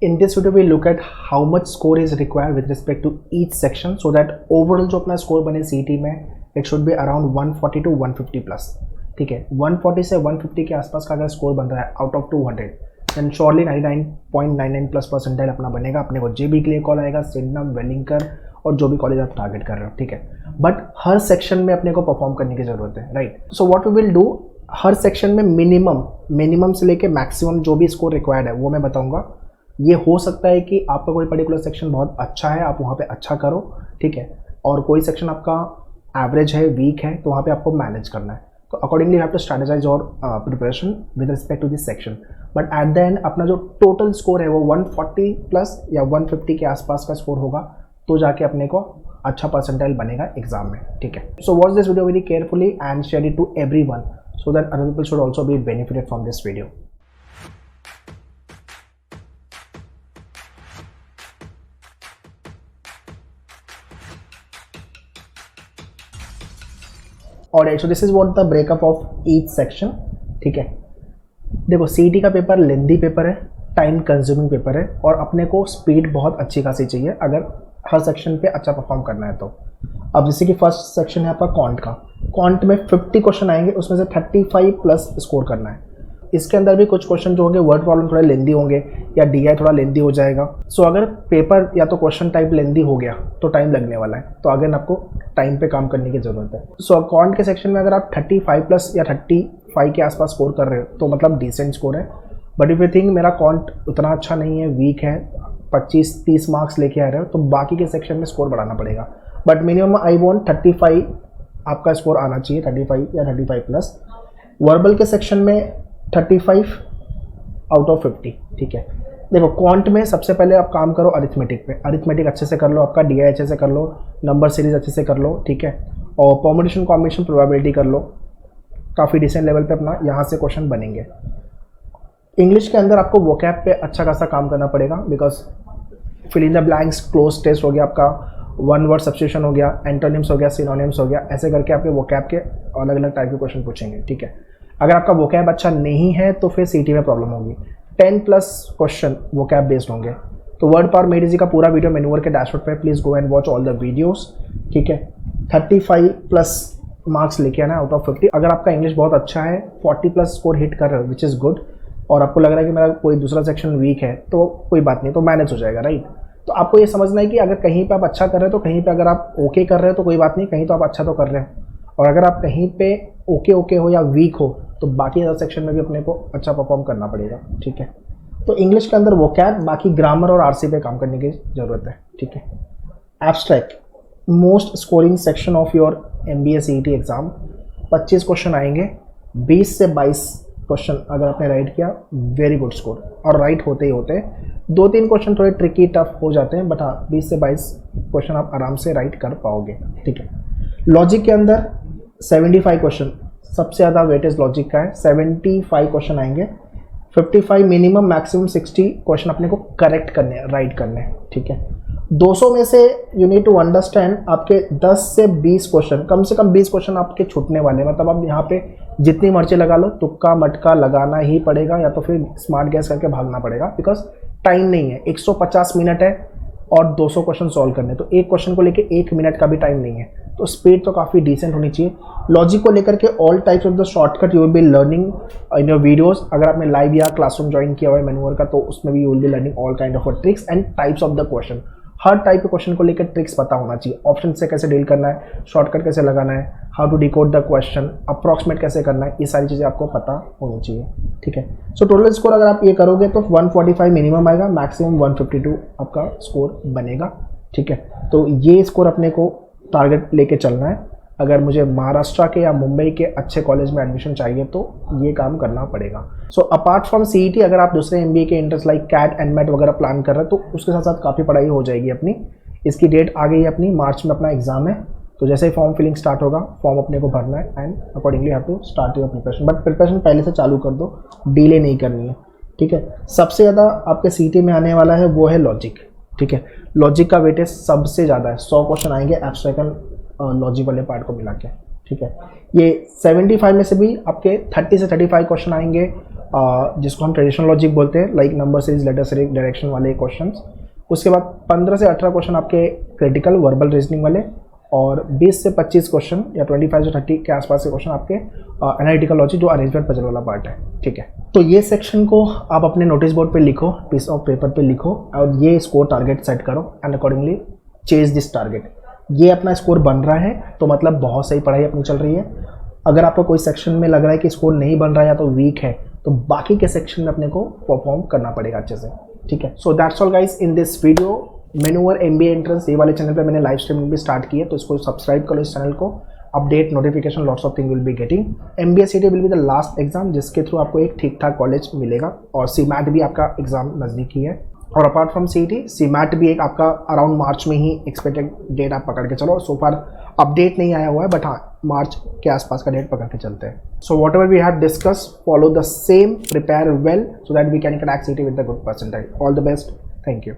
In this video we look at how much score is required with respect to each section so that overall जो अपना score बने CET में it should be around 140 to 150 plus. ठीक है, 140 से 150 के आसपास का अगर स्कोर बन रहा है out of 200 then surely 99.99 plus percentile अपना बनेगा. अपने को JB के लिए कॉल आएगा, सिडनम, वेलिंगकर और जो भी कॉलेज आप टारगेट कर रहे हो. ठीक है, बट हर सेक्शन में अपने को परफॉर्म करने की जरूरत है. Right, so what we will do, हर सेक्शन में मिनिमम से लेके मैक्सिमम जो भी स्कोर रिक्वायर्ड है वो मैं बताऊंगा. ये हो सकता है कि आपका कोई पर्टिकुलर सेक्शन बहुत अच्छा है, आप वहाँ पे अच्छा करो. ठीक है, और कोई सेक्शन आपका एवरेज है, वीक है, तो वहाँ पे आपको मैनेज करना है. तो accordingly you have to strategize और preparation with respect to this section. But at the end अपना जो टोटल स्कोर है वो 140 प्लस या 150 के आसपास का स्कोर होगा, तो जाके अपने को अच्छा परसेंटाइल बनेगा एग्जाम में. ठीक है, so watch this video very carefully and share it to everyone so that other people should also be benefited from this video. Alright, so this is what the breakup of each section. ठीक है, देखो CET का paper lengthy paper है, time consuming paper है और अपने को speed बहुत अच्छी खासी चाहिए अगर हर सेक्शन पे अच्छा परफॉर्म करना है. तो अब जैसे कि फर्स्ट सेक्शन है आपका क्वांट का. क्वांट में 50 क्वेश्चन आएंगे, उसमें से 35 प्लस स्कोर करना है. इसके अंदर भी कुछ क्वेश्चन जो होंगे वर्ड प्रॉब्लम थोड़ा लेंदी होंगे या DI थोड़ा लेंदी हो जाएगा. सो अगर पेपर या तो क्वेश्चन टाइप लेंदी हो गया तो टाइम लगने वाला है, तो अगेन आपको टाइम पे काम करने की जरूरत है. सो क्वांट के सेक्शन में अगर आप 35 प्लस या 35 के आसपास स्कोर कर रहे हो तो मतलब डिसेंट स्कोर है. बट इफ यू थिंक मेरा क्वांट उतना अच्छा नहीं है, वीक है, 25-30 मार्क्स लेके आ रहे हो, तो बाकी के सेक्शन में स्कोर बढ़ाना पड़ेगा. बट मिनिमम आई वॉन्ट 35 आपका स्कोर आना चाहिए, 35 या 35 प्लस. वर्बल के सेक्शन में 35 आउट ऑफ 50. ठीक है, देखो क्वांट में सबसे पहले आप काम करो अरिथमेटिक पे. अरिथमेटिक अच्छे से कर लो, आपका DI अच्छे से कर लो, नंबर सीरीज अच्छे से कर लो. ठीक है, और परमुटेशन कॉम्बिनेशन प्रोबेबिलिटी कर लो. काफ़ी डिसेंट लेवल पे अपना यहाँ से क्वेश्चन बनेंगे. इंग्लिश के अंदर आपको वोकैब पे अच्छा खासा काम करना पड़ेगा, because fill in the blanks, cloze test हो गया आपका, वन वर्ड सब्स्टिट्यूशन हो गया, एंटोनिम्स हो गया, सिनोनिम्स हो गया. ऐसे करके आपके वोकैब के अलग अलग टाइप के क्वेश्चन पूछेंगे. ठीक है, अगर आपका वोकैब अच्छा नहीं है तो फिर CET में प्रॉब्लम होगी. 10 प्लस क्वेश्चन वोकैब बेस्ड होंगे. तो वर्ड पावर मेडी जी का पूरा वीडियो मेन्यूअर के डैशबोर्ड पे, please go and watch all the videos. ठीक है, 35 प्लस मार्क्स लेके आना आउट ऑफ 50. अगर आपका इंग्लिश बहुत अच्छा है, 40 प्लस स्कोर हिट कर रहे हो विच इज़ गुड, और आपको लग रहा है कि मेरा कोई दूसरा सेक्शन वीक है, तो कोई बात नहीं, तो मैनेज हो जाएगा. राइट, तो आपको ये समझना है कि अगर कहीं पे आप अच्छा कर रहे हो तो कहीं पे अगर आप ओके कर रहे हो तो कोई बात नहीं, कहीं तो आप अच्छा तो कर रहे हो. और अगर आप कहीं पे ओके हो या वीक हो तो बाकी अदर सेक्शन में भी अपने को अच्छा परफॉर्म करना पड़ेगा. ठीक है, तो इंग्लिश के अंदर वोकैब, बाकी ग्रामर और RC पे काम करने की ज़रूरत है. ठीक है, abstract most scoring section of your MBA CET exam. 25 question आएंगे, 20 से 22 क्वेश्चन अगर आपने राइट किया वेरी गुड स्कोर. और राइट होते ही होते 2-3 क्वेश्चन थोड़े ट्रिकी टफ हो जाते हैं, बट हाँ 20 से 22 क्वेश्चन आप आराम से राइट कर पाओगे. ठीक है, लॉजिक के अंदर 75 क्वेश्चन, सबसे ज़्यादा वेटेज लॉजिक का है. 75 क्वेश्चन आएंगे, 55 मिनिमम, मैक्सिमम 60 क्वेश्चन अपने को करेक्ट करने हैं, राइट करने हैं. ठीक है, 200 में से यू नीड टू अंडरस्टैंड आपके 10 से 20 क्वेश्चन, कम से कम 20 क्वेश्चन आपके छूटने वाले हैं. मतलब आप यहाँ पे जितनी मर्जी लगा लो, तुक्का मटका लगाना ही पड़ेगा या तो फिर स्मार्ट गैस करके भागना पड़ेगा, बिकॉज टाइम नहीं है. 150 मिनट है और 200 क्वेश्चन सॉल्व करने, तो एक क्वेश्चन को लेके 1 मिनट का भी टाइम नहीं है. तो स्पीड तो काफ़ी डिसेंट होनी चाहिए. लॉजिक को लेकर के all types of the shortcut you will be learning in your videos. अगर आपने लाइव या क्लासरूम ज्वाइन किया हुआ है मेन्यूअर का, तो उसमें भी you will be learning all kind of tricks and types of the question. Her type के क्वेश्चन को लेकर ट्रिक्स पता होना चाहिए. ऑप्शन से कैसे डील करना है, शॉर्टकट कैसे लगाना है, how to decode the question, approximate कैसे करना है, ये सारी चीज़ें आपको पता होनी चाहिए. ठीक है, सो टोटल स्कोर अगर आप ये करोगे तो 145 मिनिमम आएगा, मैक्सिमम 152 आपका स्कोर बनेगा. ठीक है, तो ये स्कोर अपने को टारगेट लेके चलना है. अगर मुझे महाराष्ट्र के या मुंबई के अच्छे कॉलेज में एडमिशन चाहिए तो ये काम करना पड़ेगा. सो अपार्ट फ्रॉम CET अगर आप दूसरे MBA के interest like CAT and MET वगैरह प्लान कर रहे हैं तो उसके साथ साथ काफ़ी पढ़ाई हो जाएगी अपनी. इसकी डेट आ गई है अपनी, मार्च में अपना एग्जाम है. तो जैसे ही फॉर्म फिलिंग स्टार्ट होगा, फॉर्म अपने को भरना है and accordingly have to start your preparation. But preparation पहले से चालू कर दो, डिले नहीं करनी है. ठीक है, सबसे ज़्यादा आपके CET में आने वाला है वो है लॉजिक. ठीक है, लॉजिक का वेटेज सबसे ज़्यादा है. 100 क्वेश्चन आएंगे एब्स्ट्रैक्ट एंड लॉजिक वाले पार्ट को मिला के. ठीक है। ये 75 में से भी आपके 30 से 35 क्वेश्चन आएंगे जिसको हम ट्रेडिशनल लॉजिक बोलते हैं, like number series, letter series, direction वाले क्वेश्चंस। उसके बाद 15 से 18 क्वेश्चन आपके क्रिटिकल वर्बल रीजनिंग वाले, और 20 से 25 क्वेश्चन या 25 से 30 के आसपास के क्वेश्चन आपके एनालिटिकल लॉजिक जो अरेंजमेंट पजल वाला पार्ट है, ठीक है। तो ये सेक्शन को आप अपने नोटिस बोर्ड पे लिखो, पीस ऑफ पेपर पे लिखो, और ये स्कोर टारगेट सेट करो and accordingly chase this target. ये अपना स्कोर बन रहा है तो मतलब बहुत सही पढ़ाई अपनी चल रही है। अगर आपको कोई सेक्शन में लग रहा है कि स्कोर नहीं बन रहा है या तो वीक है, तो बाकी के सेक्शन में अपने को परफॉर्म करना पड़ेगा अच्छे से, ठीक है। So that's all guys in this video. Manoeuvre MBA entrance ये वाले चैनल पे मैंने लाइव स्ट्रीमिंग भी स्टार्ट की है, तो इसको सब्सक्राइब करो इस चैनल को। Update, notification, lots of thing will be getting. MBA CT will be the last exam जिसके थ्रू आपको एक ठीक ठाक कॉलेज मिलेगा, और CMAT भी आपका एग्जाम नज़दीकी है। और अपार्ट फ्रॉम CT, CMAT भी एक आपका अराउंड मार्च में ही एक्सपेक्टेड डेट आप पकड़ के चलो। सो फार अपडेट नहीं आया हुआ है, बट हाँ मार्च के आसपास का डेट पकड़ के चलते हैं। So whatever we have discuss, follow the same, prepare well so that we can crack CT with the good percentile. All the best, thank you.